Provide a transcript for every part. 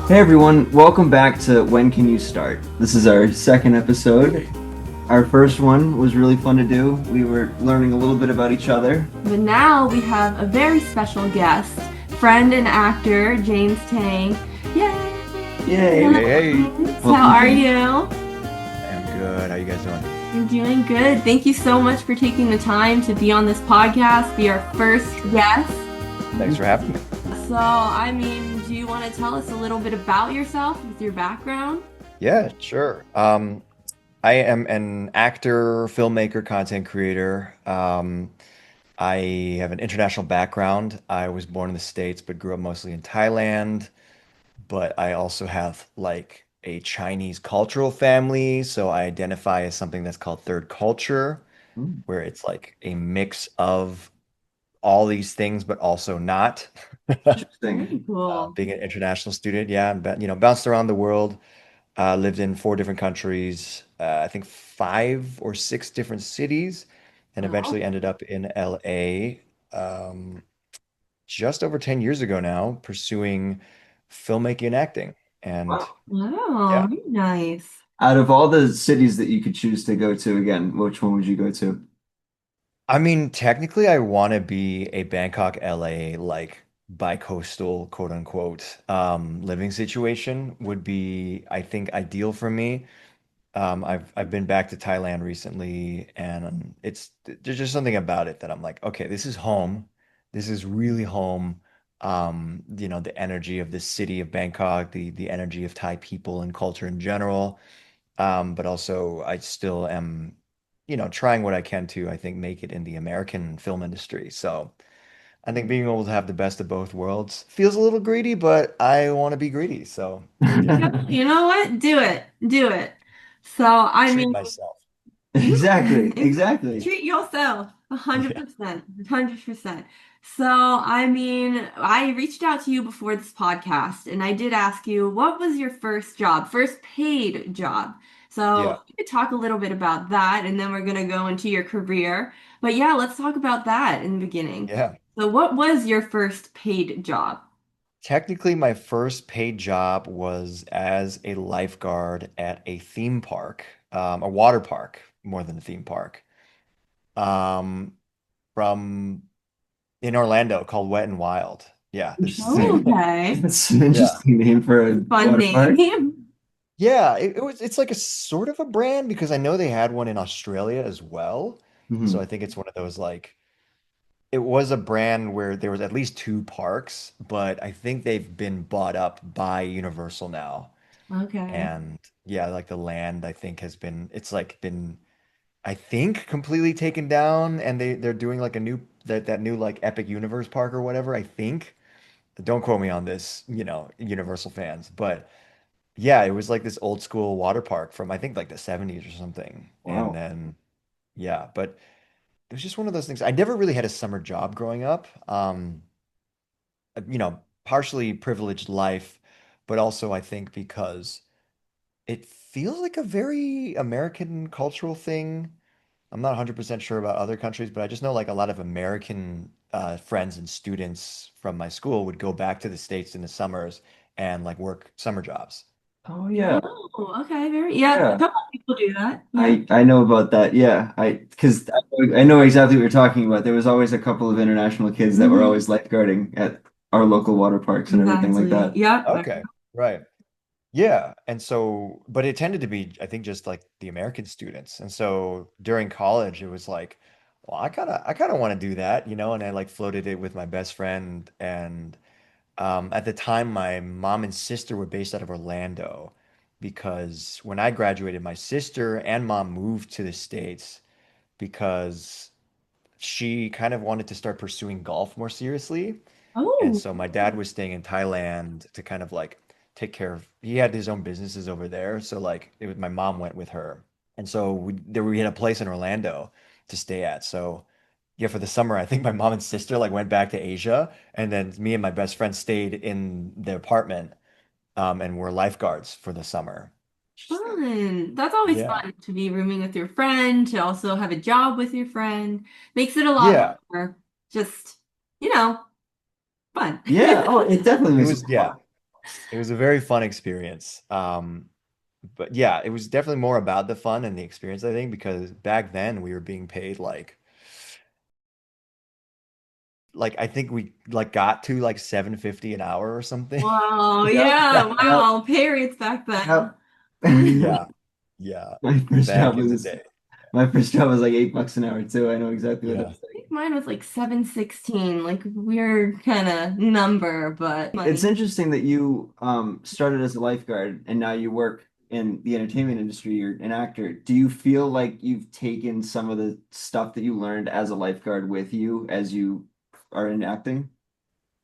Hey everyone, welcome back to When Can You Start? This is our second episode. Our first one was really fun to do. We were learning a little bit about each other. But now we have a very special guest, friend and actor James Tang. Yay! Yay! Hey, hey, How Welcome, are James. you? I'm good. How you guys doing? I'm doing good. Thank you so much for taking the time to be on this podcast, be our first guest. Thanks for having me. Do you want to tell us a little bit about yourself with your background? Yeah, sure. I am an actor, filmmaker, content creator. I have an international background. I was born in the States, but grew up mostly in Thailand. But I also have like a Chinese cultural family, so I identify as something that's called third culture, Hmm, where it's like a mix of all these things, but also not. interesting. Very cool. Being an international student, yeah, bounced around the world, lived in four different countries, I think five or six different cities, and Wow. eventually ended up in LA um, just over 10 years ago now, pursuing filmmaking and acting. And Wow. Wow, yeah, very nice. Out of all the cities that you could choose to go to again, which one would you go to? I mean, technically, I want to be a Bangkok, LA, like bi-coastal, quote unquote, living situation would be, I think, ideal for me. I've been back to Thailand recently, and it's there's just something about it that I'm like, okay, this is home. This is really home. The energy of the city of Bangkok, the energy of Thai people and culture in general. But also I still am, trying what I can to, I think, make it in the American film industry. So I think being able to have the best of both worlds feels a little greedy, but I want to be greedy. So here we Yeah, are. you know what? Do it. Do it. So, I Treat mean, myself. You Exactly, exactly. treat yourself Yeah. 100%, 100%. I reached out to you before this podcast and I did ask you, what was your first job, first paid job? So Yeah. you could talk a little bit about that and then we're going to go into your career. But yeah, let's talk about that in the beginning. Yeah. So what was your first paid job? Technically, my first paid job was as a lifeguard at a theme park, a water park, more than a theme park, um, from in Orlando called Wet and Wild. Yeah, this, Oh, okay. That's an yeah, interesting name for a Fun water park. name. yeah. It's like a sort of a brand because I know they had one in Australia as well. So I Mhm. think it's one of those like it was a brand where there was at least two parks, but I think they've been bought up by Universal now. Okay. And yeah, like the land I think has been it's like been I think completely taken down and they're doing like a new that new like Epic Universe park or whatever, I think. Don't quote me on this, Universal fans, but yeah, it was like this old school water park from I think like the 70s or something. And Wow. then yeah, but it was just one of those things. I never really had a summer job growing up. Partially privileged life, but also I think because it feels like a very American cultural thing. I'm not 100% sure about other countries, but I just know like a lot of American friends and students from my school would go back to the States in the summers and like work summer jobs. Oh yeah. Oh, okay. Yeah, a Yeah. couple of people do that. Yeah. I know about that. Yeah. I know exactly what you're talking about. There was always a couple of international kids that were Hmm. always lifeguarding at our local water parks and everything like Exactly. that. Yep. Okay, right. Yeah. And so, but it tended to be, I think, just like the American students. And so during college, it was like, well, I kind of want to do that, and I like floated it with my best friend. And at the time, my mom and sister were based out of Orlando because when I graduated, my sister and mom moved to the States because she kind of wanted to start pursuing golf more seriously. And Oh. so my dad was staying in Thailand to kind of like take care of, he had his own businesses over there. So like it was, my mom went with her. And so we had a place in Orlando to stay at. So yeah, for the summer, I think my mom and sister like went back to Asia, and then me and my best friend stayed in the apartment, and were lifeguards for the summer. Interesting. Fun. That's always Yeah. fun to be rooming with your friend, to also have a job with your friend. Makes it a lot Yeah. more just, you know, fun. Yeah. Oh, it definitely It makes it was, fun. yeah. It was a very fun experience. But yeah, it was definitely more about the fun and the experience, I think, because back then we were being paid like I think we like got to like 750 an hour or something. Wow, Yep. yeah, Yep. wow, pay rates back then. Yep. Yeah. Yeah. My first Back job in the was day. my first job was like $8 an hour too. I know exactly what Yeah. it's I like. think mine was like 716, like weird kind of number, but It's money. interesting that you started as a lifeguard and now you work in the entertainment industry. You're an actor. Do you feel like you've taken some of the stuff that you learned as a lifeguard with you as you are in acting?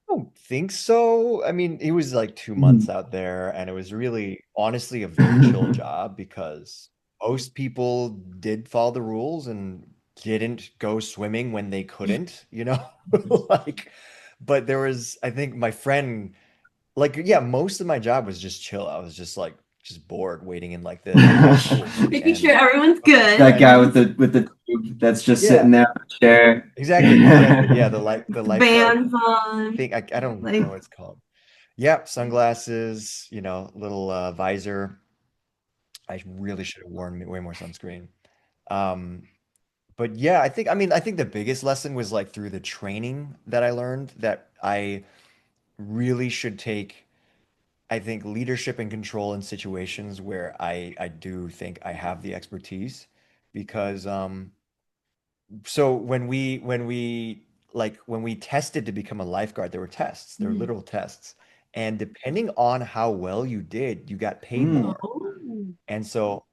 Don't think so. I mean, it was like 2 months Mhm. out there, and it was really, honestly, a very chill job because most people did follow the rules and didn't go swimming when they couldn't, you know? Like, but there was, I think my friend, like, yeah, most of my job was just chill. I was just like, just bored waiting in like the pools. Making sure And everyone's my good. That guy friend, with the tube that's just yeah, sitting there in the chair. exactly, exactly. Yeah, the lifeguard Bands on, thing, I don't know like, what it's called. Yep, sunglasses, little visor. I really should have worn way more sunscreen. Um, but yeah, I think the biggest lesson was like through the training that I learned that I really should take, I think, leadership and control in situations where I do think I have the expertise because so when we tested to become a lifeguard, there were tests, there were mm. literal tests. And depending on how well you did, you got paid Mm. more. Oh. And so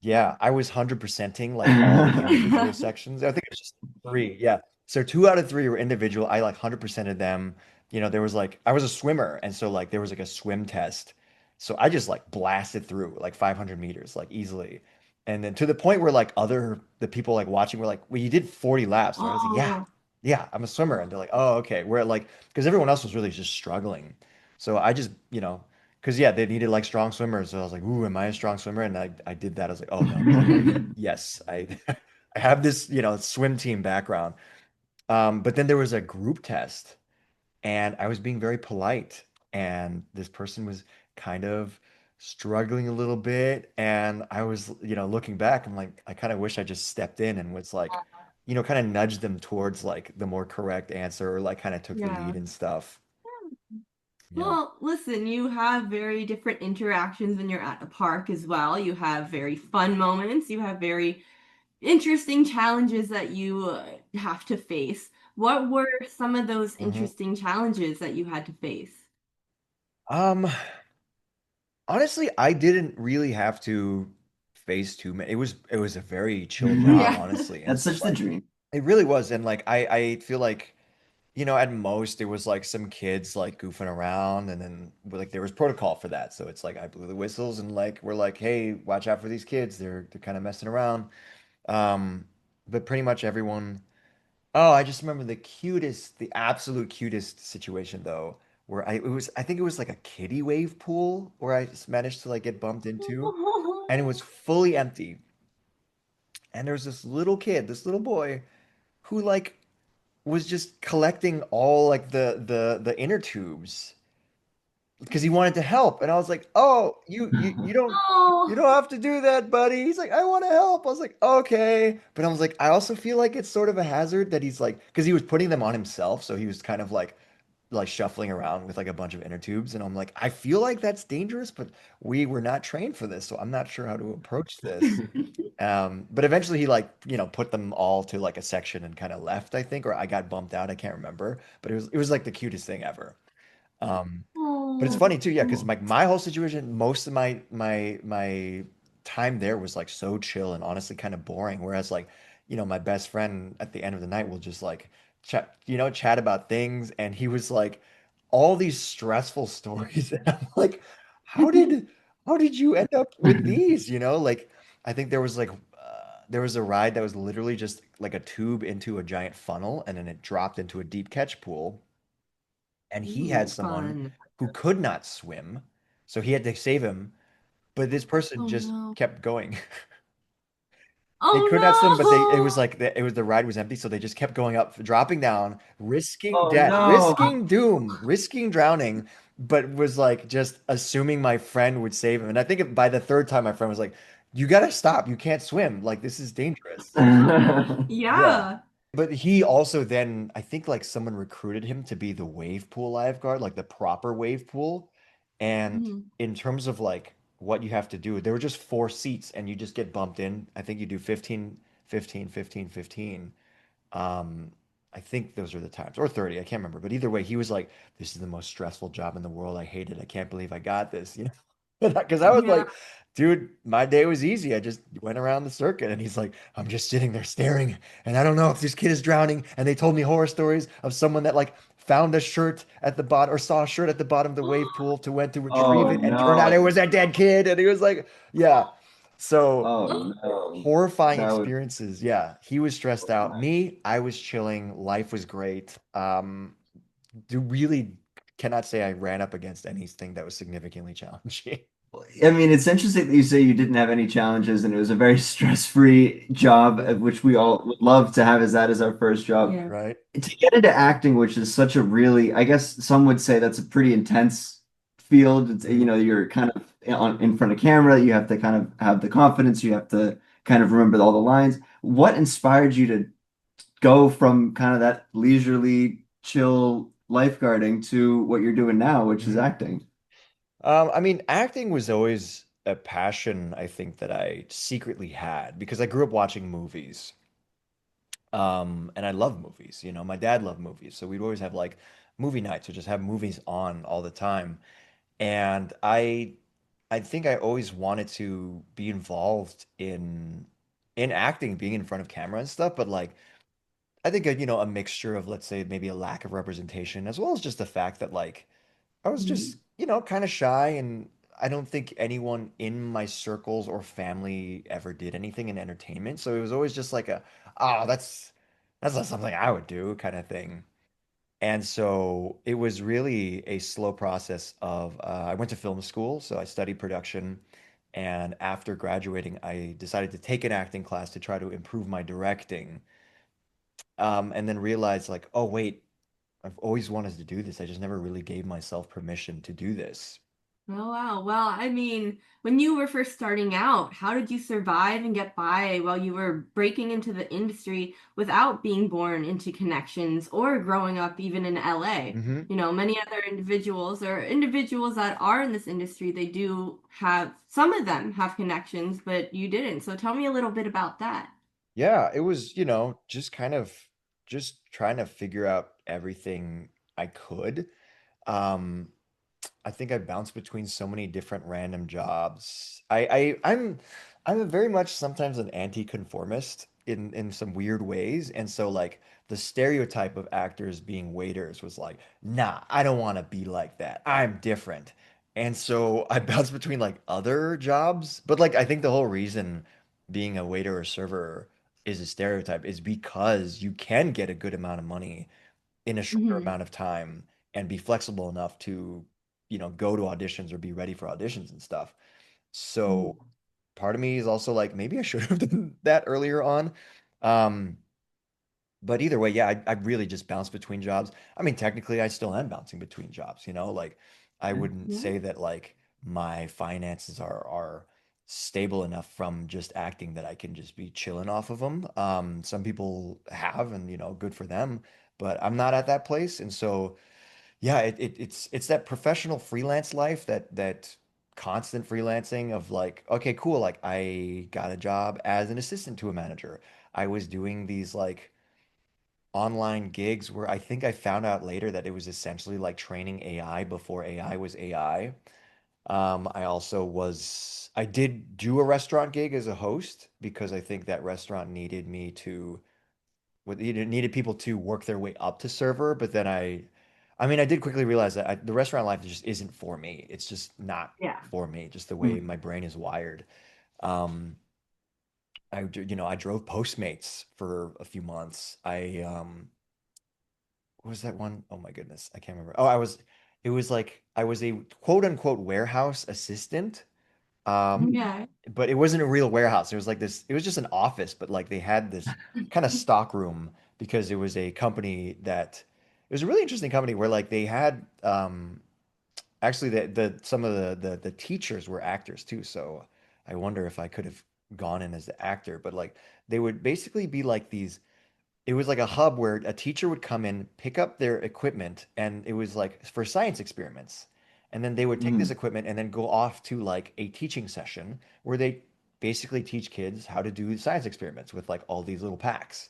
yeah, I was 100%ing like all the individual sections. I think it was just three. Yeah. So two out of three were individual. I like 100% of them. There was like, I was a swimmer. And so like there was like a swim test. So I just like blasted through like 500 meters, like easily. And then to the point where like the people like watching were like, well, you did 40 laps. And I was like, yeah, Oh. yeah, I'm a swimmer. And they're like, oh, okay. Where like, because everyone else was really just struggling. So I just, because yeah, they needed like strong swimmers. So I was like, "Ooh, am I a strong swimmer?" And I did that. I was like, "Oh no, okay, yes, I I have this swim team background." But then there was a group test, and I was being very polite, and this person was kind of struggling a little bit, and I was looking back, I'm like, I kind of wish I just stepped in and was like, kind of nudged them towards like the more correct answer, or like kind of took the Yeah. lead and stuff. Yeah. Well, listen, you have very different interactions when you're at the park as well. You have very fun moments. You have very interesting challenges that you have to face. What were some of those hmm interesting challenges that you had to face? Um, Honestly, I didn't really have to face too many. It was a very chill job, Yeah. honestly. And That's so such the like dream. it really was. And like I feel like, at most it was like some kids like goofing around and then like there was protocol for that. So it's like I blew the whistles and like we're like, hey, watch out for these kids. They're kind of messing around. Um, but pretty much everyone. Oh, I just remember the absolute cutest situation though, where I think it was like a kiddie wave pool where I just managed to like get bumped into, and it was fully empty. And there was this little kid, this little boy, who like was just collecting all like the inner tubes because he wanted to help. And I was like, "Oh, you don't Oh. have to do that, buddy." He's like, "I want to help." I was like, "Okay." But I was like, I also feel like it's sort of a hazard that he's like because he was putting them on himself, so he was kind of like shuffling around with like a bunch of inner tubes and I'm like, I feel like that's dangerous, but we were not trained for this, so I'm not sure how to approach this. But eventually he like, put them all to like a section and kind of left, I think, or I got bumped out, I can't remember, but it was like the cutest thing ever. Um, but it's Oh. funny too, yeah, because like my whole situation, most of my time there was like so chill and honestly kind of boring. Whereas like, my best friend at the end of the night will just like chat about things, and he was like all these stressful stories, and I'm like, how did how did you end up with these? Like I think there was a ride that was literally just like a tube into a giant funnel, and then it dropped into a deep catch pool and he had Ooh, someone fun. who could not swim, so he had to save him. But this person Oh just no. kept going. They could not swim, but it was Oh like the ride was empty, so they just kept going up, dropping down, risking Oh death, no. risking doom, risking drowning. but was like just assuming my friend would save him. And I think by the third time, my friend was like, "You gotta stop. You can't swim. Like this is dangerous." Yeah. Yeah. But he also then, I think like someone recruited him to be the wave pool lifeguard, like the proper wave pool. And Mhm. in terms of like what you have to do, there were just four seats and you just get bumped in. I think you do 15, 15, 15, 15. Um, I think those are the times, or 30, I can't remember. But either way, he was like, "This is the most stressful job in the world. I hate it. I can't believe I got this." You know? Because I was Yeah. like, dude, my day was easy. I just went around the circuit. And he's like, "I'm just sitting there staring. And I don't know if this kid is drowning." And they told me horror stories of someone that like found a shirt at the bottom or saw a shirt at the bottom of the wave pool to went to retrieve Oh it and turned out it no. was a dead kid. And he was like, yeah. So Oh no. horrifying That would experiences. Yeah, he was stressed out. Me, I was chilling. Life was great. Do really cannot say I ran up against anything that was significantly challenging. I mean, it's interesting that you say you didn't have any challenges and it was a very stress-free job, Yeah. which we all would love to have as that as our first job. Yeah. Right? To get into acting, which is such a really, I guess some would say that's a pretty intense field. It's, Mhm. you're kind of in front of camera, you have to kind of have the confidence, you have to kind of remember all the lines. What inspired you to go from kind of that leisurely, chill lifeguarding to what you're doing now, which is Mhm. acting? I mean, acting was always a passion I think that I secretly had because I grew up watching movies. And I love movies. You know, my dad loved movies, so we'd always have like movie nights or just have movies on all the time. And I think I always wanted to be involved in acting, being in front of camera and stuff, but like I think a mixture of let's say maybe a lack of representation as well as just the fact that like I was just, Mhm. kind of shy and I don't think anyone in my circles or family ever did anything in entertainment. So it was always just like oh, that's not something I would do kind of thing. And so it was really a slow process of I went to film school, so I studied production. And after graduating, I decided to take an acting class to try to improve my directing. And then realized like, oh wait, I've always wanted to do this. I just never really gave myself permission to do this. Oh, wow. Well, I mean, when you were first starting out, how did you survive and get by while you were breaking into the industry without being born into connections or growing up even in LA? Hmm. You know, many other individuals or individuals that are in this industry, they do have, some of them have connections, but you didn't. So tell me a little bit about that. Yeah, it was, just kind of just trying to figure out everything I could. Um, I think I bounced between so many different random jobs. I'm a very much sometimes an anti-conformist in some weird ways. And so like the stereotype of actors being waiters was like, nah, I don't want to be like that. I'm different. And so I bounced between like other jobs. But like I think the whole reason being a waiter or server is a stereotype is because you can get a good amount of money in a shorter Hmm. amount of time and be flexible enough to, go to auditions or be ready for auditions and stuff. So part of me is also like, maybe I should have done that earlier on. Um, but either way, yeah, I really just bounce between jobs. I mean, technically, I still am bouncing between jobs, like I wouldn't Yeah. say that like my finances are stable enough from just acting that I can just be chilling off of them. Some people have, and good for them, but I'm not at that place. And so yeah, it's that professional freelance life that constant freelancing of like, okay, cool, like I got a job as an assistant to a manager. I was doing these like online gigs where I think I found out later that it was essentially like training AI before AI was AI. I did do a restaurant gig as a host because I think that restaurant needed me to needed people to work their way up to server, but then I mean, I did quickly realize that the restaurant life just isn't for me. It's just not Yeah. for me, just the way my brain is wired. Um, I drove Postmates for a few months. What was that one? Oh my goodness, I can't remember. It was like I was a quote unquote warehouse assistant. Um, Yeah. but it wasn't a real warehouse. It was like this, it was just an office, but like they had this kind of stock room because it was a company that it was a really interesting company where like they had Actually, the some of the teachers were actors too, so I wonder if I could have gone in as the actor. But like they would basically be like these. It was like a hub where a teacher would come in, pick up their equipment, and it was like for science experiments. And then they would take this Mm, equipment and then go off to like a teaching session where they basically teach kids how to do science experiments with like all these little packs.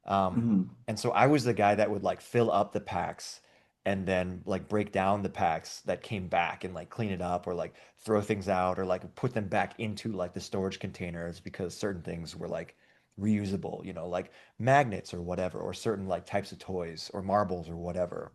Um, mm, and so I was the guy that would like fill up the packs and then like break down the packs that came back and like clean it up or like throw things out or like put them back into like the storage containers because certain things were like reusable, like magnets or whatever, or certain like types of toys or marbles or whatever.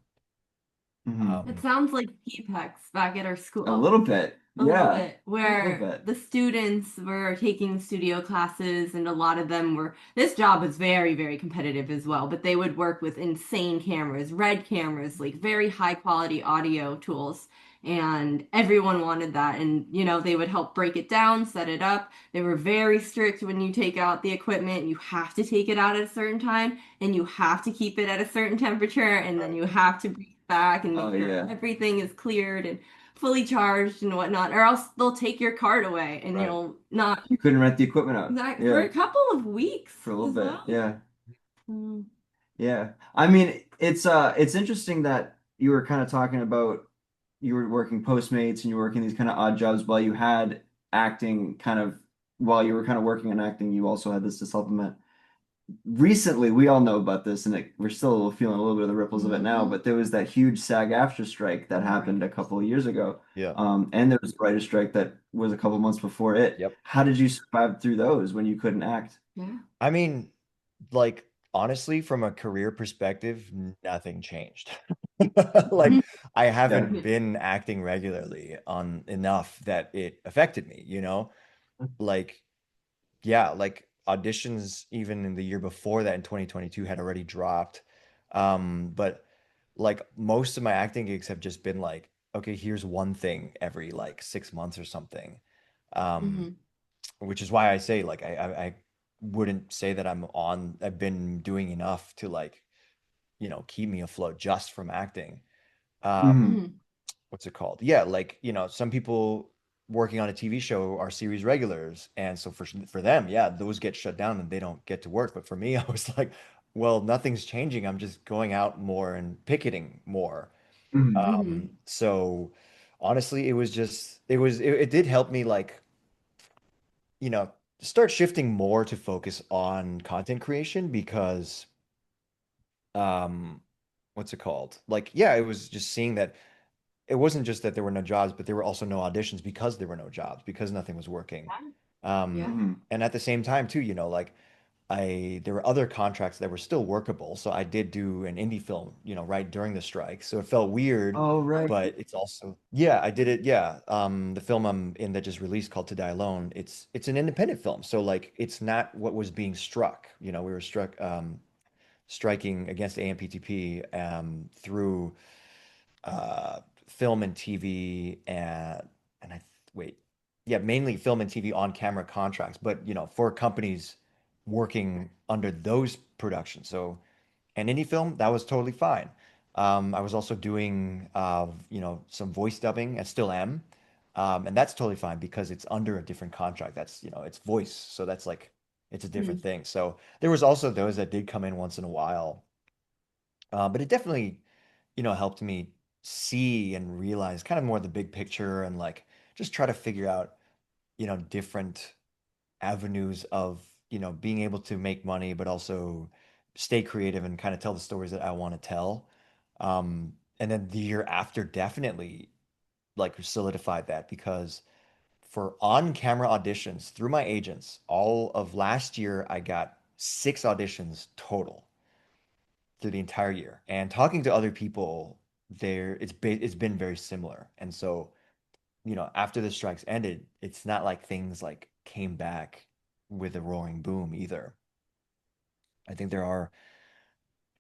mm. It Um, sounds like PPEX back at our A school. little bit. A little Yeah. bit, A little where bit. the students were taking studio classes, and a lot of them were. This job was very, very competitive as well, but they would work with insane cameras, red cameras, like very high quality audio tools. And everyone wanted that. And, they would help break it down, set it up. They were very strict when you take out the equipment. You have to take it out at a certain time, and you have to keep it at a certain temperature, and then Right. you have to bring it back and Oh make sure yeah. everything is cleared and fully charged and whatnot, or else they'll take your card away and Right. you'll not You couldn't rent the equipment out. that for Yeah. a couple of weeks For a little as bit. well. Yeah. Mm. Yeah. I mean, it's interesting that you were kind of talking about you were working Postmates and you were working these kind of odd jobs while you had acting kind of while you were kind of working on acting, you also had this to supplement. Recently, we all know about this, and we're still feeling a little bit of the ripples of it now. Hmm. But there was that huge SAG-AFTRA strike that happened a Right. couple of years ago, Yeah. and there was a writer strike that was a couple months before it. Yep. How did you survive through those when you couldn't act? Yeah. I mean, like honestly, from a career perspective, nothing changed. Like I Yeah. haven't been acting regularly on enough that it affected me, Like yeah, like auditions even in the year before that in 2022 had already dropped. But like most of my acting gigs have just been like, okay, here's one thing every like 6 months or something. Um, Hmm. which is why I say like I wouldn't say that I've been doing enough to like, keep me afloat just from acting. Um, Hmm. Hmm. what's it called? Yeah, like, some people working on a TV show are series regulars. And so for them, yeah, those get shut down and they don't get to work. But for me, I was like, well, nothing's changing. I'm just going out more and picketing more. Hmm. So honestly, it was just it did help me like, you know, start shifting more to focus on content creation because um what's it called? Like, yeah, it was just seeing that it wasn't just that there were no jobs, but there were also no auditions because there were no jobs, because nothing was working. Yeah. Um, Hmm. and at the same time, too, like there were other contracts that were still workable. So I did do an indie film, right during the strike. So it felt weird, Oh, right. but it's also, yeah, I did it. Yeah. The film I'm in that just released called To Die Alone, it's an independent film. So like, it's not what was being struck. We were striking against AMPTP through film and TV and wait, yeah, mainly film and TV on camera contracts, but for companies working under those productions. So an indie film that was totally fine. I was also doing some voice dubbing and still am. And that's totally fine because it's under a different contract. That's it's voice, so that's like it's a different Hmm. thing. So there was also those that did come in once in a while. But it definitely helped me see and realize kind of more the big picture and like just try to figure out, different avenues of, being able to make money, but also stay creative and kind of tell the stories that I want to tell. And then the year after definitely like solidified that because for on-camera auditions through my agents, all of last year, I got 6 auditions total through the entire year. And talking to other people there, it's been very similar. And so, after the strikes ended, it's not like things like came back with a roaring boom either. I think there are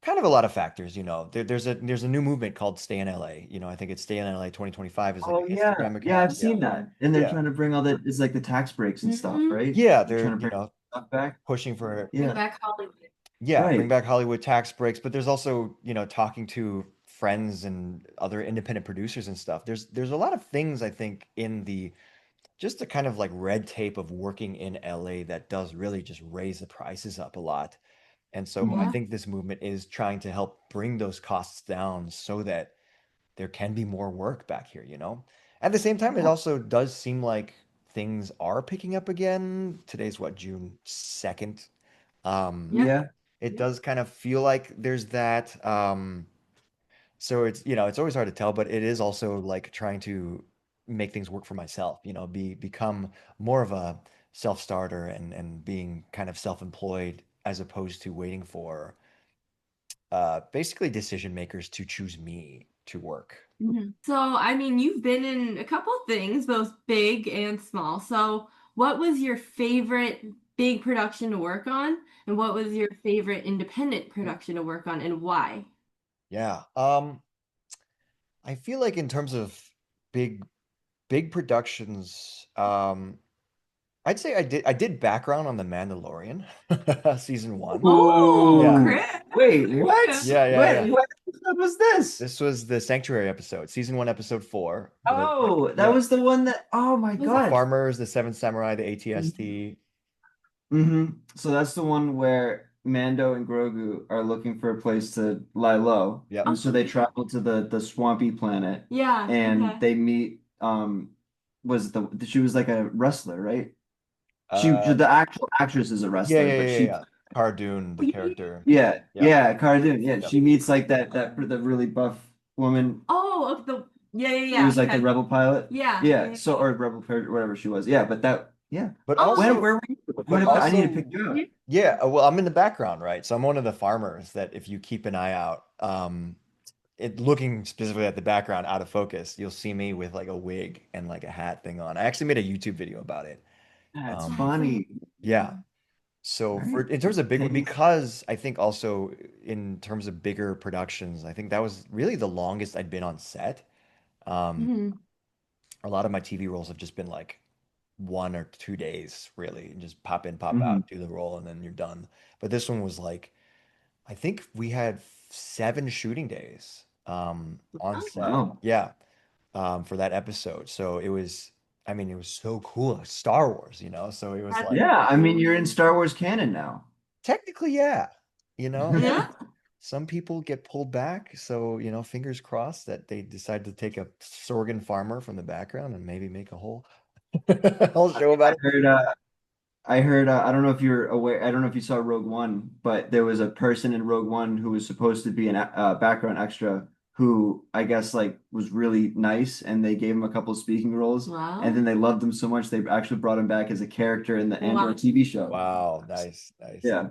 kind of a lot of factors, there's a new movement called Stay in LA. I think it's Stay in LA 2025 is like Oh an yeah. Instagram Yeah, account. I've Yeah. seen that. And they're Yeah. trying to bring all that it's like the tax breaks and stuff, Hmm. right? Yeah, They're they're, trying to bring stuff back. pushing for Bring Yeah. back Hollywood. yeah, bring Right. back Hollywood tax breaks, but there's also, talking to friends and other independent producers and stuff, there's a lot of things I think in the just the kind of like red tape of working in LA that does really just raise the prices up a lot. And so I Yeah. Mhm. think this movement is trying to help bring those costs down so that there can be more work back here, you know? At the same time, it Yeah. also does seem like things are picking up again. Today's what, June 2nd? Um, Yeah. Yeah. it does kind of feel like there's that. So it's, it's always hard to tell, but it is also like trying to make things work for myself, become more of a self-starter and being kind of self-employed as opposed to waiting for basically decision makers to choose me to work. So, I mean, you've been in a couple things, both big and small. So, what was your favorite big production to work on? And what was your favorite independent production to work on and why? Yeah. I feel like in terms of big big productions, I'd say I did background on The Mandalorian, season one. Oh, Yeah. Ooh. Chris. Wait, what? Yeah, yeah, Wait, yeah. what episode was this? This was the Sanctuary episode, season one, episode four. Oh, that Yeah, was the one that, oh my Was the that? God. farmers, the Seven Samurai, the ATST. So that's the one where Mando and Grogu are looking for a place to lie low. Yep. And so they Oh, travel to the swampy planet yeah. and Okay. they meet was she was like a wrestler, right? Uh, The actual actress is a yeah, wrestler, yeah, but yeah, she yeah. Cardoon, the character. yeah, Yep, yeah, Cardoon. Yeah, yep. she meets like that the really buff woman Oh, of the yeah, yeah, who was yeah. like the Okay. rebel pilot. Yeah, Yeah, yeah, so yeah. or rebel pilot, whatever she was. Yeah, but that yeah. But Oh, also, Where were you? but I need to pick also, you up. yeah. yeah. Well, I'm in the background, right? So I'm one of the farmers that if you keep an eye out, looking specifically at the background out of focus, you'll see me with like a wig and like a hat thing on. I actually made a YouTube video about it. That's Um, That's funny. yeah. So All for right. in terms of big one, Thanks. because I think also in terms of bigger productions, I think that was really the longest I'd been on set. Um, mhm. a lot of my TV roles have just been like 1 or 2 days, really, and just pop in, pop Hmm. out, do the role, and then you're done. But this one was like, I think we had 7 shooting days on Oh, set. Wow. Yeah, for that episode. So I mean, it was so cool. Star Wars, So it was that's like, Yeah, I mean, you're in amazing. Star Wars canon now. technically, yeah, Yeah. and some people get pulled back. So, fingers crossed that they decide to take a Sorgan farmer from the background and maybe make a whole, whole I show about it. heard I heard, I don't know if you're aware, I don't know if you saw Rogue One, but there was a person in Rogue One who was supposed to be an background extra who I guess like was really nice and they gave him a couple speaking roles and then Wow. they loved him so much they actually brought him back as a character in the Andor Wow. TV show. Wow, nice, nice. Yeah,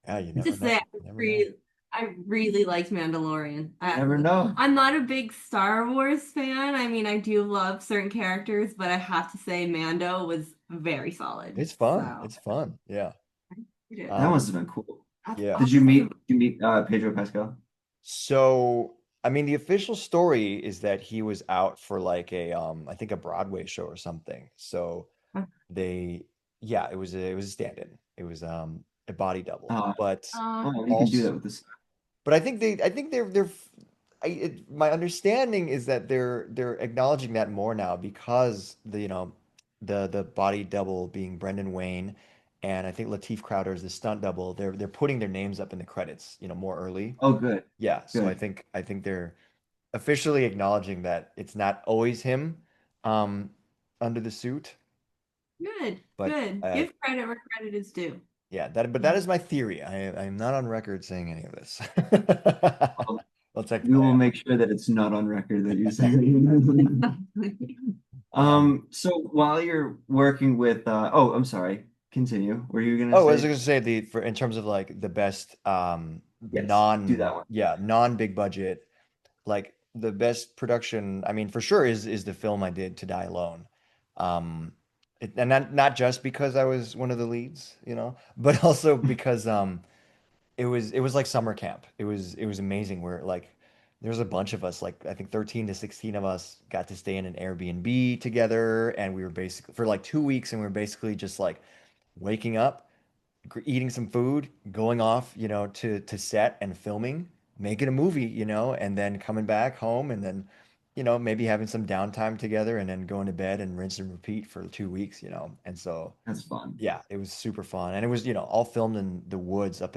Yeah, you To never say know. You never know. I really liked Mandalorian. you never know. I'm not a big Star Wars fan. I mean, I do love certain characters, but I have to say Mando was very solid. It's fun. So, It's fun. Yeah. yeah, That must Um, have been cool. that's yeah. Did awesome. you meet Pedro Pascal? So, I mean, the official story is that he was out for like I think a Broadway show or something. So they, yeah, it was a stand-in. It was a body double, Uh, but oh, you can do also, that with this. but my understanding is that they're acknowledging that more now because the body double being Brendan Wayne, and I think Lateef Crowder is the stunt double. They're putting their names up in the credits, more early. Oh, good, Yeah, so I good. think I think they're officially acknowledging that it's not always him um under the suit, Good, but good. Give credit where credit is due. yeah, that is my theory. I'm not on record saying any of this. Well, Well, we technically I will am. make sure that it's not on record that you say. Um, So while you're working with oh, I'm sorry. Continue. Were you gonna oh, I was say? gonna say for in terms of like the best Yes, do that one. non big budget, like the best production, I mean for sure is the film I did To Die Alone. Um and not just because I was one of the leads, but also because it was like summer camp. It was amazing where like there's a bunch of us, like I think 13 to 16 of us got to stay in an Airbnb together, and we were basically for like 2 weeks, and we were basically just like waking up, eating some food, going off, to set and filming. making a movie, and then coming back home and then, maybe having some downtime together and then going to bed and rinse and repeat for 2 weeks. And so, That's fun. yeah, it was super fun. And it was, all filmed in the woods up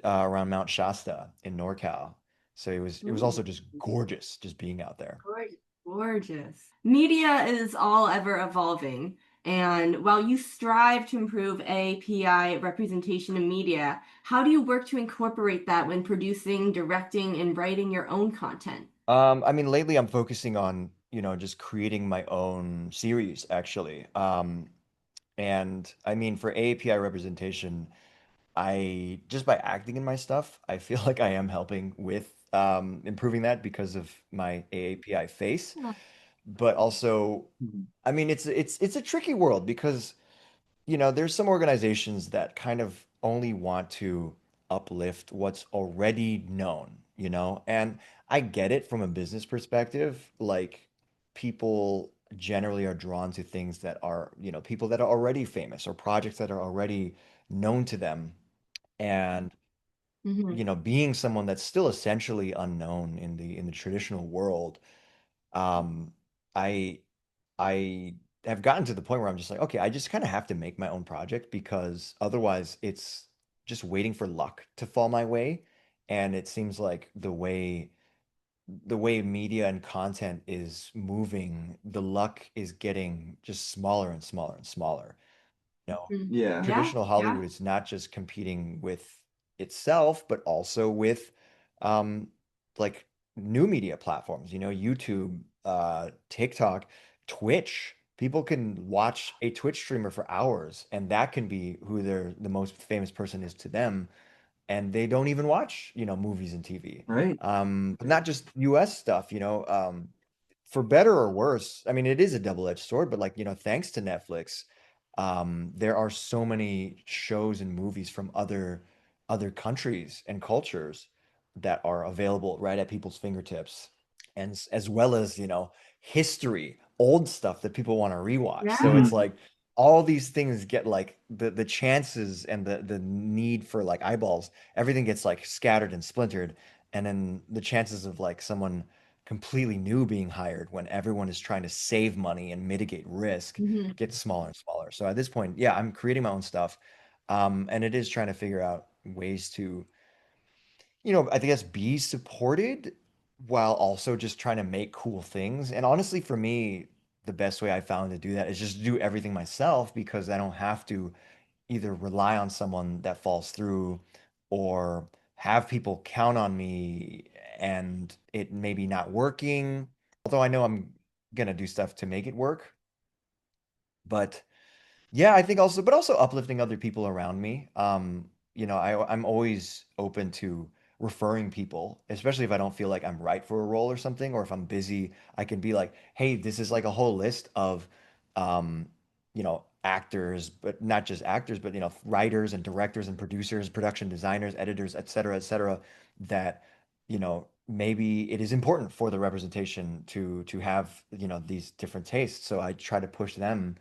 around Mount Shasta in NorCal. So it was also Ooh. just gorgeous just being out there. Gorgeous. Gorgeous. Media is all ever evolving. And while you strive to improve API representation in media, how do you work to incorporate that when producing, directing, and writing your own content? I mean, lately I'm focusing on, just creating my own series actually. And I mean, for AAPI representation, I just by acting in my stuff, I feel like I am helping with improving that because of my AAPI face. Yeah. But also, Mhm. I mean, it's a tricky world because there's some organizations that kind of only want to uplift what's already known, and I get it from a business perspective. Like people generally are drawn to things that are, people that are already famous or projects that are already known to them. And, Hmm. being someone that's still essentially unknown in the traditional world, um, I I have gotten to the point where I'm just like, okay, I just kind of have to make my own project because otherwise it's just waiting for luck to fall my way. And it seems like the way media and content is moving, the luck is getting just smaller and smaller and smaller. Yeah. Yeah, Traditional yeah. Hollywood is not just competing with itself, but also with um like new media platforms, YouTube, TikTok, Twitch. People can watch a Twitch streamer for hours, and that can be who the most famous person is to them, and they don't even watch, movies and TV. Right. But not just US stuff, for better or worse. I mean, it is a double-edged sword, but like, thanks to Netflix, there are so many shows and movies from other countries and cultures that are available right at people's fingertips, and as well as, history, old stuff that people want to rewatch. So Yeah. it's Mhm. like all these things get like the chances and the need for like eyeballs, everything gets like scattered and splintered, and then the chances of like someone completely new being hired when everyone is trying to save money and mitigate risk Hmm. gets smaller and smaller. So at this point, yeah, I'm creating my own stuff. And it is trying to figure out ways to, I guess be supported while also just trying to make cool things. And honestly, for me, the best way I found to do that is just do everything myself because I don't have to either rely on someone that falls through or have people count on me and it maybe not working. Although I know I'm gonna do stuff to make it work. But yeah, I think also, but also uplifting other people around me. I'm always open to referring people, especially if I don't feel like I'm right for a role or something, or if I'm busy, I can be like, hey, this is like a whole list of, actors, but not just actors, but, writers and directors and producers, production designers, editors, et cetera, that, maybe it is important for the representation to have, these different tastes. So I try to push them,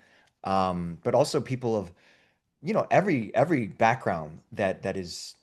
but also people of every background that is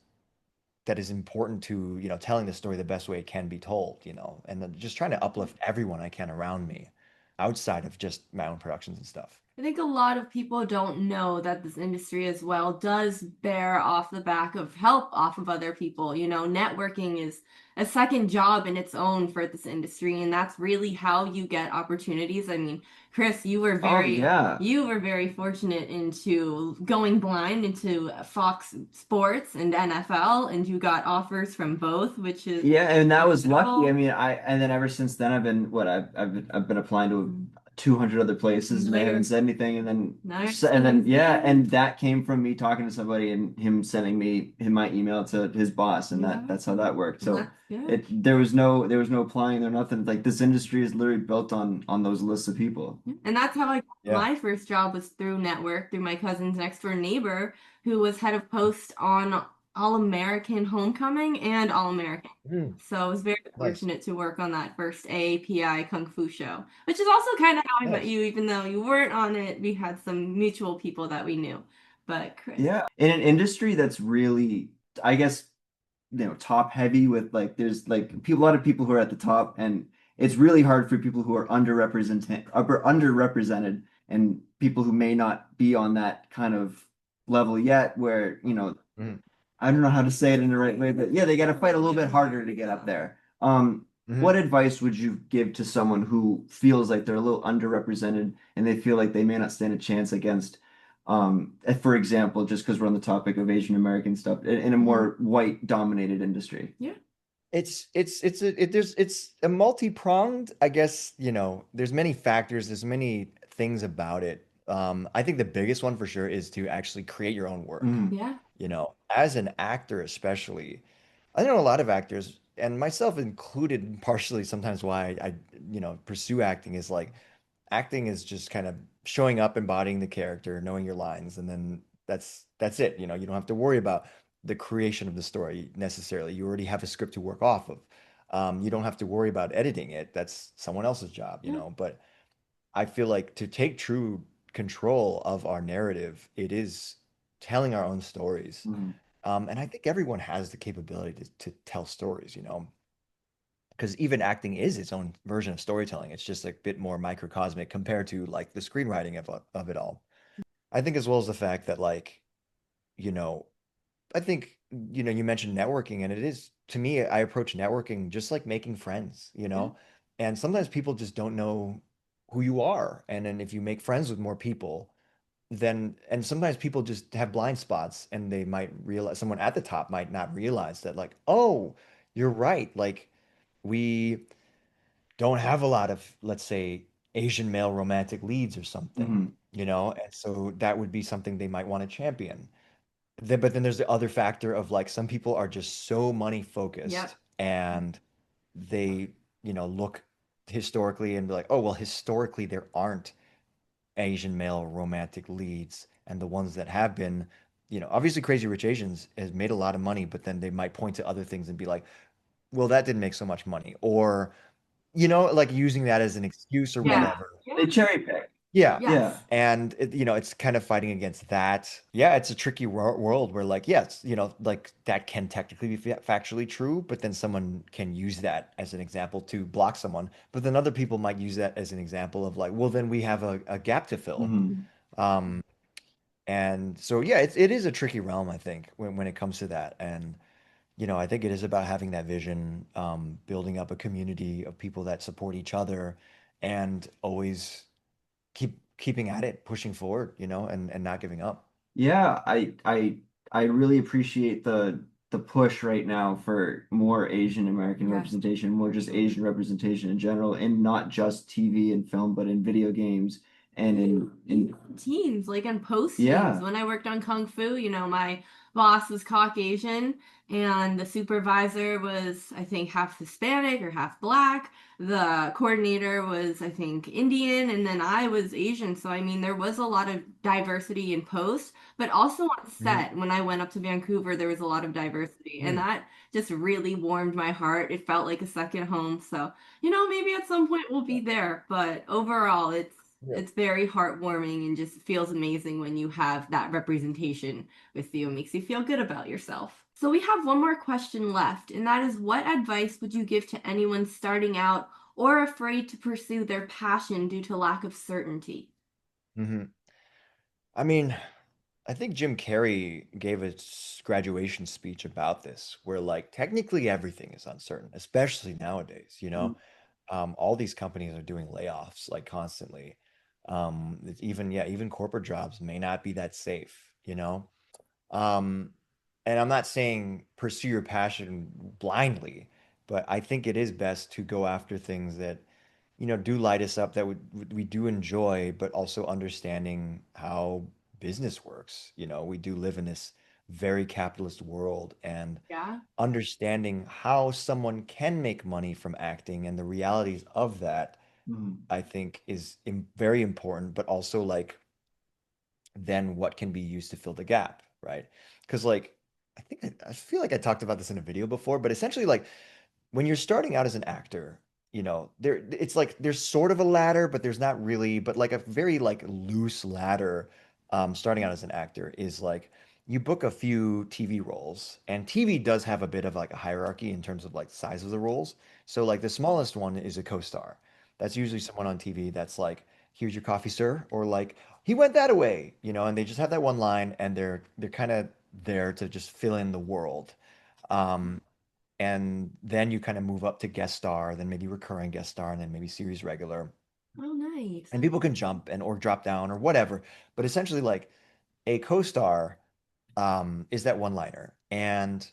important to telling the story the best way it can be told, and then just trying to uplift everyone I can around me outside of just my own productions and stuff. I think a lot of people don't know that this industry as well does bear off the back of help off of other people. You know, networking is a second job in its own for this industry, and that's really how you get opportunities. I mean, Chris, Oh yeah. you were very fortunate into going blind into Fox Sports and NFL, and you got offers from both, which is Yeah, and that was lucky. I incredible. mean, and then ever since then I've been what I've been applying to Mm. 200 other places and Now they haven't you're said anything, now you're and seeing then yeah, things. and that came from me talking to somebody and him sending me my email to his boss, and Yeah, that's how that worked. well, So that's good. it there was no applying there, nothing. Like this industry is literally built on those lists of people. And that's how I got Yeah. my first job was through network, through my cousin's next door neighbor, who was head of post on All American Homecoming and All American. Mm, So I was very nice. fortunate to work on that first AAPI Kung Fu show, which is also kind of how I met Nice. you, even though you weren't on it. We had some mutual people that we knew. But Chris, Yeah, in an industry that's really, I guess, top heavy with like there's like people a lot of people who are at the top, and it's really hard for people who are underrepresented and people who may not be on that kind of level yet where Mhm. I don't know how to say it in the right way, but yeah, they got to fight a little bit harder to get up there. What Mhm. advice would you give to someone who feels like they're a little underrepresented and they feel like they may not stand a chance against, for example, just because we're on the topic of Asian American stuff in a Mhm. more white dominated industry? Yeah. It's a multi-pronged, I guess, there's many factors, there's many things about it. I think the biggest one for sure is to actually create your own work. Mm, Yeah. As an actor especially, I know a lot of actors, and myself included, partially sometimes why I pursue acting is like acting is just kind of showing up, embodying the character, knowing your lines, and then that's it. You don't have to worry about the creation of the story necessarily. You already have a script to work off of. You don't have to worry about editing it. That's someone else's job, Yeah. But I feel like to take true control of our narrative, it is telling our own stories. mm, And I think everyone has the capability to tell stories, because even acting is its own version of storytelling. It's just a bit more microcosmic compared to like the screenwriting of it all. I think as well as the fact that like, you know, I think, you mentioned networking and it is to me, I approach networking just like making friends, Yeah. and sometimes people just don't know who you are. And then if you make friends with more people, then and sometimes people just have blind spots and they might realize someone at the top might not realize that like, oh, you're right. Like we don't have a lot of, let's say, Asian male romantic leads or something, mm, and so that would be something they might want to champion. But then there's the other factor of like some people are just so money focused Yep. and they, look historically and be like, oh, well, historically there aren't Asian male romantic leads. And the ones that have been, obviously Crazy Rich Asians has made a lot of money, but then they might point to other things and be like, well, that didn't make so much money. Or like using that as an excuse or Yeah. whatever. Yeah. they cherry pick. Yeah. Yeah. Yes. And it's kind of fighting against that. Yeah, it's a tricky world where like, yes, like that can technically be factually true, but then someone can use that as an example to block someone. But then other people might use that as an example of like, well, then we have a gap to fill. Mm, Um, and so yeah, it is a tricky realm, I think, when it comes to that. And I think it is about having that vision, building up a community of people that support each other, and always keeping at it, pushing forward, and not giving up. yeah, I really appreciate the push right now for more Asian American Yes. representation, more just Asian representation in general, and not just TV and film, but in video games and in Teams, like in post teams. yeah. When I worked on Kung Fu, my boss was Caucasian and the supervisor was, I think, half Hispanic or half black. The coordinator was, I think, Indian, and then I was Asian. So, there was a lot of diversity in post, but also on Mhm. set. When I went up to Vancouver, there was a lot of diversity, and Mm. that just really warmed my heart. It felt like a second home. So, maybe at some point we'll be there, but overall, Yeah. it's very heartwarming and just feels amazing when you have that representation with you. It makes you feel good about yourself. So we have one more question left, and that is what advice would you give to anyone starting out or afraid to pursue their passion due to lack of certainty? hmm I mean, I think Jim Carrey gave a graduation speech about this, where like technically everything is uncertain, especially nowadays. All these companies are doing layoffs like constantly. It's even yeah, even corporate jobs may not be that safe. Um, and I'm not saying pursue your passion blindly, but I think it is best to go after things that, do light us up, that we do enjoy, but also understanding how business works. We do live in this very capitalist world, and Yeah. understanding how someone can make money from acting and the realities of that, Mm, I think is very important, but also like then what can be used to fill the gap, right? Because like I feel like I talked about this in a video before, but essentially like when you're starting out as an actor, there it's like there's sort of a ladder, but there's not really, but like a very like loose ladder. Starting out as an actor is like you book a few TV roles, and TV does have a bit of like a hierarchy in terms of like the size of the roles. So like the smallest one is a co-star. That's usually someone on TV that's like, "Here's your coffee, sir," or like, "He went that away," and they just have that one line, and they're kind of there to just fill in the world. Um, and then you kind of move up to guest star, then maybe recurring guest star, and then maybe series regular. Oh, nice. And people can jump and or drop down or whatever. But essentially, like a co-star is that one liner. And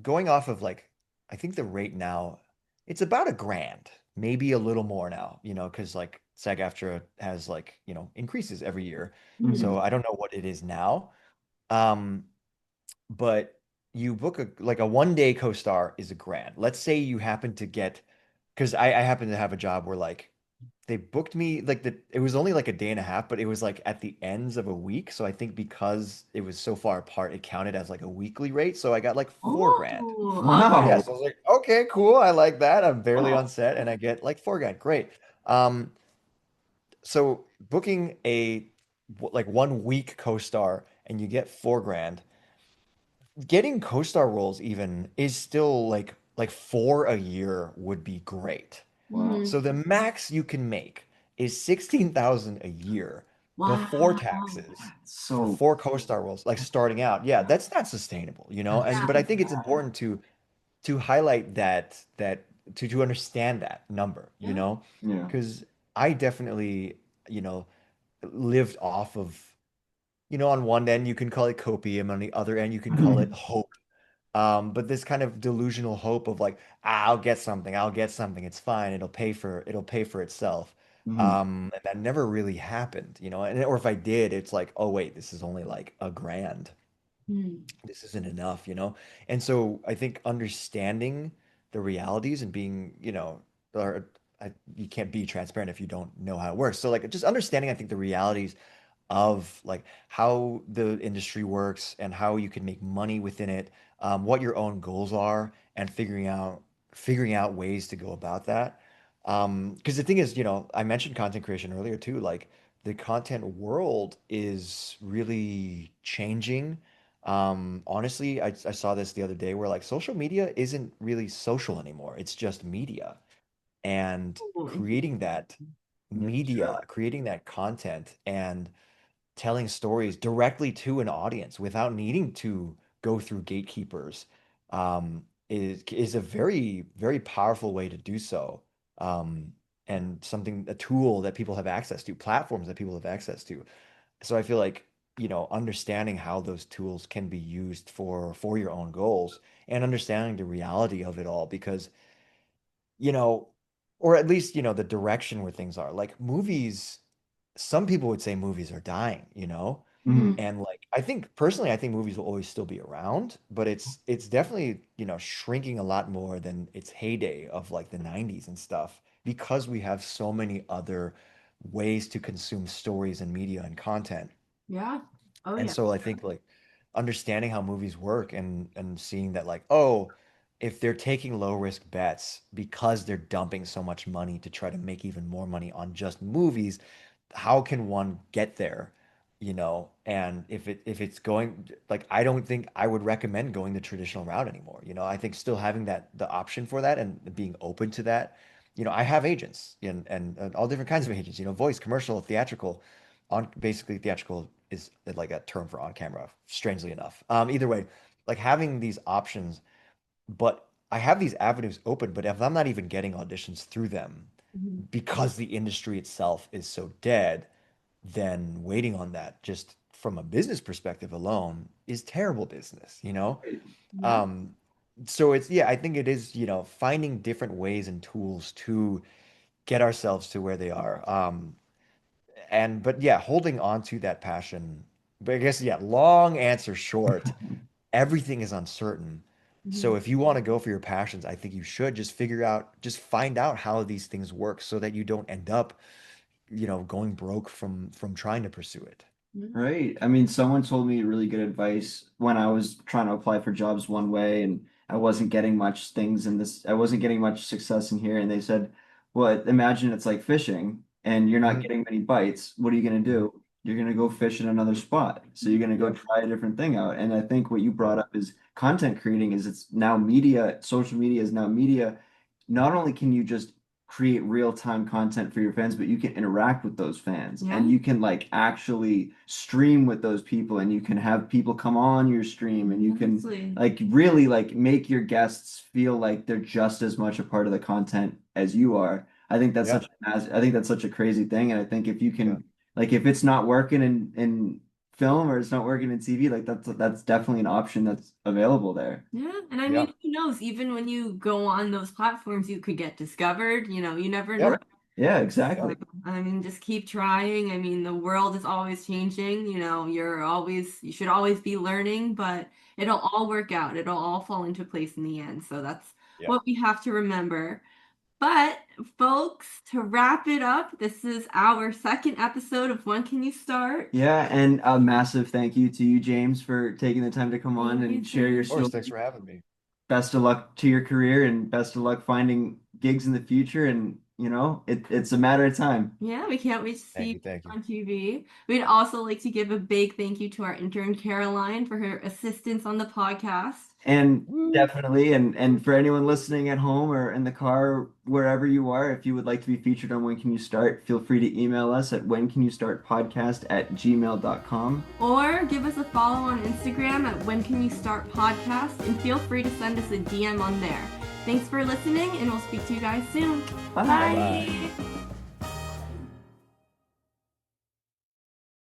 going off of like, I think the rate now, it's about $1,000, maybe a little more now, because like SAG-AFTRA has like, increases every year. So Mhm. I don't know what it is now. Um, but you book a 1 day co-star is $1,000. Let's say you happen to get, because I happen to have a job where like they booked me like it was only like a day and a half, but it was like at the ends of a week. So I think because it was so far apart, it counted as like a weekly rate. So I got like 4 grand. Oh, Yeah, okay. Wow. so I was like, okay, cool. I like that. I'm barely on set and I get like 4 grand. Great. Um, so booking a like 1 week co-star and you get 4 grand, getting co-star roles even is still like 4 a year would be great. Wow. Mhm. So the max you can make is 16,000 a year before Wow. taxes for So, 4 co-star roles, like starting out. Yeah, that's not sustainable, that's And Yeah. but I think it's important to highlight that to understand that number, Yeah. yeah. because I definitely, you know, lived off of, on one end you can call it copium, on the other end you can call it hope. But this kind of delusional hope of like, I'll get something, it's fine, it'll pay for itself. Mhm. And that never really happened, or if I did, it's like, oh wait, this is only like $1,000, Mhm. this isn't enough. And so I think understanding the realities and being, or you can't be transparent if you don't know how it works. So like just understanding, I think the realities of like how the industry works and how you can make money within it, what your own goals are, and figuring out ways to go about that. Because the thing is, I mentioned content creation earlier too. Like the content world is really changing. Honestly, I saw this the other day where like social media isn't really social anymore. It's just media. And Oh, creating that Yeah, media, sure. creating that content, and telling stories directly to an audience without needing to go through gatekeepers, is a very, very powerful way to do so. Um, and a tool that people have access to, platforms that people have access to. So I feel like, understanding how those tools can be used for your own goals and understanding the reality of it all, because, you know, or at least, the direction where things are. Like movies, some people would say movies are dying. Mhm. Mhm. And like personally, I think movies will always still be around, but it's definitely, shrinking a lot more than its heyday of like the 90s and stuff, because we have so many other ways to consume stories and media and content. Yeah. Oh, And yeah. so I think like understanding how movies work and seeing that like, oh, if they're taking low risk bets because they're dumping so much money to try to make even more money on just movies, how can one get there? And if it's going like, I don't think I would recommend going the traditional route anymore. I think still having the option for that and being open to that. I have agents and all different kinds of agents, voice, commercial, theatrical. On basically theatrical is like a term for on camera, strangely enough. Either way, like having these options, but I have these avenues open, but if I'm not even getting auditions through them Mhm. because the industry itself is so dead, then waiting on that just from a business perspective alone is terrible business. Right. Yeah. Um, so yeah, I think it is, finding different ways and tools to get ourselves to where they are. But yeah, holding on to that passion. But I guess, yeah, long answer short, everything is uncertain. So Mhm. if you want to go for your passions, I think you should just find out how these things work so that you don't end up, going broke from trying to pursue it. Yeah. Right. I mean, someone told me really good advice when I was trying to apply for jobs one way and I wasn't getting much things in this, I wasn't getting much success in here. And they said, well, imagine it's like fishing and you're not Mhm, getting many bites. What are you going to mhm, do? you're gonna go fish in another spot. So you're gonna go Yep. try a different thing out. And I think what you brought up is content creating is it's now media, social media is now media. Not only can you just create real-time content for your fans, but you can interact with those fans Yeah, and you can like actually stream with those people and you can have people come on your stream and you can absolutely. like really like make your guests feel like they're just as much a part of the content as you are. I think that's Yeah. I think that's such a crazy thing. And I think if you Yeah. can like if it's not working in film or it's not working in TV, like that's definitely an option that's available there. Yeah, and I mean, Yeah. who knows? Even when you go on those platforms, you could get discovered. You never know. Yeah. Yep. Yeah, Yep. exactly. I mean, just keep trying. I mean, the world is always changing. You should always be learning, but it'll all work out. It'll all fall into place in the end. So that's Yeah. what we have to remember. But, folks, to wrap it up, this is our second episode of When Can You Start? Yeah, and a massive thank you to you, James, for taking the time to come on Thank you, and share your Of course. James. Thanks story. for having me. Best of luck to your career and best of luck finding gigs in the future. And it's a matter of time. Yeah, we can't wait to see Thank you you. Thank you. on TV. We'd also like to give a big thank you to our intern Caroline for her assistance on the podcast. And Woo. definitely, and for anyone listening at home or in the car, wherever you are, if you would like to be featured on When Can You Start, feel free to email us at whencanyouStartPodcast@gmail.com. Or give us a follow on Instagram at When Can You Start Podcast, and feel free to send us a DM on there. Thanks for listening, and we'll speak to you guys soon. Bye. Bye. Bye.